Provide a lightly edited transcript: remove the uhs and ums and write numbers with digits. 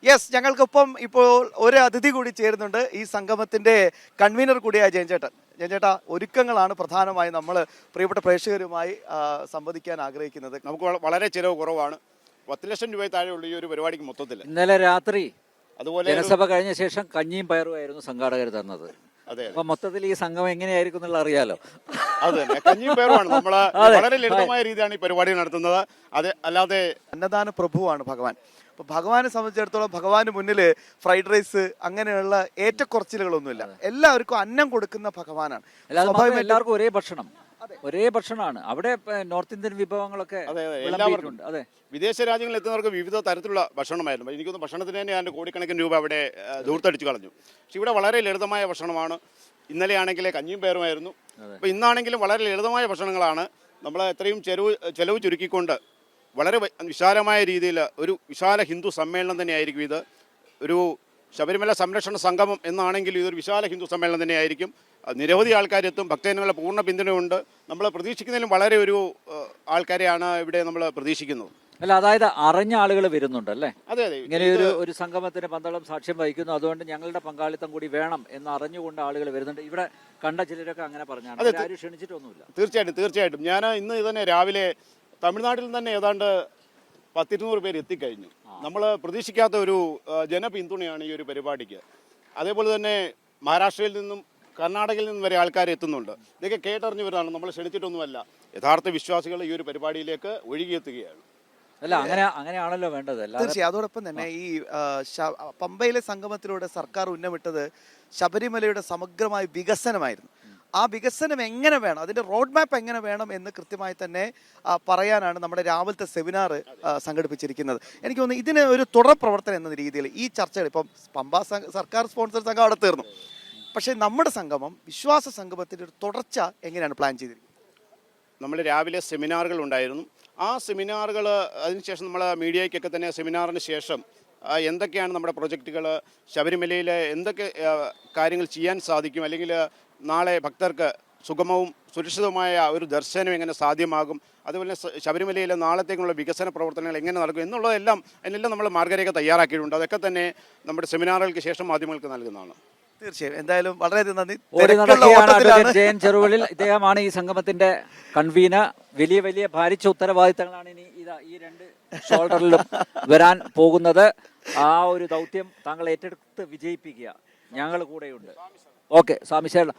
Yes, ഞങ്ങൾക്കൊപ്പം ഇപ്പോൾ ഒരു അതിഥി കൂടി ചേരുന്നുണ്ട്. ഈ സംഗമത്തിന്റെ കൺവീനർ കൂടിയായ ജയൻചേട്ടാ, ഒരുക്കങ്ങളാണ് പ്രധാനമായും നമ്മൾ പ്രിയപ്പെട്ട പ്രേക്ഷകരുമായി സംവദിക്കാൻ ആഗ്രഹിക്കുന്നത്. നമുക്ക് വളരെ ചിലവ് കുറവാണ്. 10 ലക്ഷം രൂപ താഴെയുള്ള ഈ ഒരു പരിപാടിക്ക് മൊത്തത്തിൽ ഇന്നലെ രാത്രി അതുപോലെ ജനസഭ കഴിഞ്ഞ ശേഷം കഞ്ഞിയും പയറുമായിരുന്നു സംഘാടകർ തന്നത്. അതെ, അപ്പൊ മൊത്തത്തിൽ ഈ സംഗമം എങ്ങനെയായിരിക്കും എന്നുള്ള അറിയാലോ. അത് തന്നെ കഞ്ഞിയും പയറുമാണ്. നമ്മൾ വളരെ ലളിതമായ രീതിയാണ് ഈ പരിപാടി നടത്തുന്നത്. അത് അല്ലാതെ അന്നദാന പ്രഭുവാണ് ഭഗവാൻ. അപ്പോൾ ഭഗവാനെ സംബന്ധിച്ചിടത്തോളം ഭഗവാന് മുന്നിൽ ഫ്രൈഡ് റൈസ് അങ്ങനെയുള്ള ഏറ്റക്കുറച്ചിലുകളൊന്നുമില്ല. എല്ലാവർക്കും അന്നം കൊടുക്കുന്ന ഭഗവാനാണ്. എല്ലാവർക്കും ഒരേ ഭക്ഷണമാണ്. അവിടെ നോർത്ത് ഇന്ത്യൻ വിഭവങ്ങളൊക്കെ എല്ലാവർക്കും. അതെ, വിദേശ രാജ്യങ്ങളിൽ എത്തുന്നവർക്ക് വിവിധ തരത്തിലുള്ള ഭക്ഷണമായിരുന്നു. എനിക്കൊന്ന് ഭക്ഷണത്തിന് തന്നെ ഞാൻ കോടിക്കണക്കിന് രൂപ അവിടെ ദൂർത്തടിച്ചു കളഞ്ഞു. പക്ഷെ ഇവിടെ വളരെ ലളിതമായ ഭക്ഷണമാണ്. ഇന്നലെ ആണെങ്കിൽ കഞ്ഞിയും പയറുമായിരുന്നു. അപ്പോൾ ഇന്നാണെങ്കിലും വളരെ ലളിതമായ ഭക്ഷണങ്ങളാണ്. നമ്മൾ എത്രയും ചെലവ് ചുരുക്കിക്കൊണ്ട് വളരെ വിശാലമായ രീതിയിൽ ഒരു വിശാല ഹിന്ദു സമ്മേളനം തന്നെയായിരിക്കും ഇത്. ഒരു ശബരിമല സംരക്ഷണ സംഗമം എന്നാണെങ്കിൽ ഇതൊരു വിശാല ഹിന്ദു സമ്മേളനം തന്നെയായിരിക്കും. നിരവധി ആൾക്കാരെത്തും. ഭക്തജനങ്ങളുടെ പൂർണ്ണ പിന്തുണയുണ്ട്. നമ്മൾ പ്രതീക്ഷിക്കുന്നതിലും വളരെ ഒരു ആൾക്കാരെയാണ് ഇവിടെ നമ്മൾ പ്രതീക്ഷിക്കുന്നത്. അല്ല, അതായത് അറിഞ്ഞ ആളുകൾ വരുന്നുണ്ടല്ലേ? അതെ അതെ, ഇങ്ങനെ ഒരു സംഗമത്തിന് പന്തളം സാക്ഷ്യം വഹിക്കുന്നു, അതുകൊണ്ട് ഞങ്ങളുടെ പങ്കാളിത്തം കൂടി വേണം എന്ന് അറിഞ്ഞുകൊണ്ട് ആളുകൾ വരുന്നുണ്ട്. ഇവിടെ കണ്ട ചിലരൊക്കെ അങ്ങനെ പറഞ്ഞാണ്. ആരും ക്ഷണിച്ചിട്ടൊന്നുമില്ല. തീർച്ചയായിട്ടും ഞാൻ ഇന്ന് തന്നെ രാവിലെ തമിഴ്നാട്ടിൽ തന്നെ ഏതാണ്ട് 100-200 പേര് എത്തിക്കഴിഞ്ഞു. നമ്മൾ പ്രതീക്ഷിക്കാത്ത ഒരു ജനപിന്തുണയാണ് ഈ ഒരു പരിപാടിക്ക്. അതേപോലെ തന്നെ മഹാരാഷ്ട്രയിൽ നിന്നും കർണാടകയിൽ നിന്നും വരെ ആൾക്കാർ എത്തുന്നുണ്ട്. ഇതൊക്കെ കേട്ടറിഞ്ഞു വരുന്നതാണ്. നമ്മൾ ക്ഷണിച്ചിട്ടൊന്നുമല്ല. യഥാർത്ഥ വിശ്വാസികൾ ഈ ഒരു പരിപാടിയിലേക്ക് ഒഴുകിയെത്തുകയാണ്. അല്ല, അങ്ങനെയാണല്ലോ വേണ്ടത്. തീർച്ചയായും. അതോടൊപ്പം തന്നെ ഈ പമ്പയിലെ സംഗമത്തിലൂടെ സർക്കാർ ഉന്നമിട്ടത് ശബരിമലയുടെ സമഗ്രമായ വികസനമായിരുന്നു. ആ വികസനം എങ്ങനെ വേണം, അതിൻ്റെ റോഡ് മാപ്പ് എങ്ങനെ വേണം എന്ന് കൃത്യമായി തന്നെ പറയാനാണ് നമ്മുടെ രാവിലത്തെ സെമിനാർ സംഘടിപ്പിച്ചിരിക്കുന്നത്. എനിക്ക് തോന്നുന്നു ഇതിന് ഒരു തുടർ പ്രവർത്തനം എന്ന രീതിയിൽ ഈ ചർച്ചകൾ ഇപ്പം പമ്പ സർക്കാർ സ്പോൺസർ സംഘം അവിടെ തീർന്നു. പക്ഷേ നമ്മുടെ സംഗമം വിശ്വാസ സംഗമത്തിൻ്റെ ഒരു തുടർച്ച എങ്ങനെയാണ് പ്ലാൻ ചെയ്തിരിക്കുന്നത്? നമ്മൾ രാവിലെ സെമിനാറുകൾ ഉണ്ടായിരുന്നു. ആ സെമിനാറുകൾ അതിനുശേഷം നമ്മൾ മീഡിയയ്ക്കൊക്കെ തന്നെ സെമിനാറിന് ശേഷം എന്തൊക്കെയാണ് നമ്മുടെ പ്രൊജക്റ്റുകൾ, ശബരിമലയിൽ എന്തൊക്കെ കാര്യങ്ങൾ ചെയ്യാൻ സാധിക്കും, അല്ലെങ്കിൽ നാളെ ഭക്തർക്ക് സുഗമവും സുരക്ഷിതവുമായ ഒരു ദർശനം എങ്ങനെ സാധ്യമാകും, അതുപോലെ ശബരിമലയിലെ നാളത്തേക്കുള്ള വികസന പ്രവർത്തനങ്ങൾ എങ്ങനെ നടക്കും എന്നുള്ളതെല്ലാം അതിനെല്ലാം നമ്മൾ മാർഗ്ഗരേഖ തയ്യാറാക്കിയിട്ടുണ്ട്. അതൊക്കെ തന്നെ നമ്മുടെ സെമിനാറുകൾക്ക് ശേഷം മാധ്യമങ്ങൾക്ക് നൽകുന്നതാണ്. തീർച്ചയായും. എന്തായാലും വളരെയധികം നന്ദി. ജയൻ ചെറുവള്ളിൽ, ഇദ്ദേഹമാണ് ഈ സംഗമത്തിന്റെ കൺവീനർ. വലിയ ഭാരിച്ച ഉത്തരവാദിത്തങ്ങളാണ് ഇനി ഈ 2 ഷോൾഡറിലും വരാൻ പോകുന്നത്. ആ ഒരു ദൗത്യം താങ്കൾ ഏറ്റെടുത്ത് വിജയിപ്പിക്കുക. ഞങ്ങൾ കൂടെയുണ്ട്. ഓക്കെ, സ്വാമി ശരണം.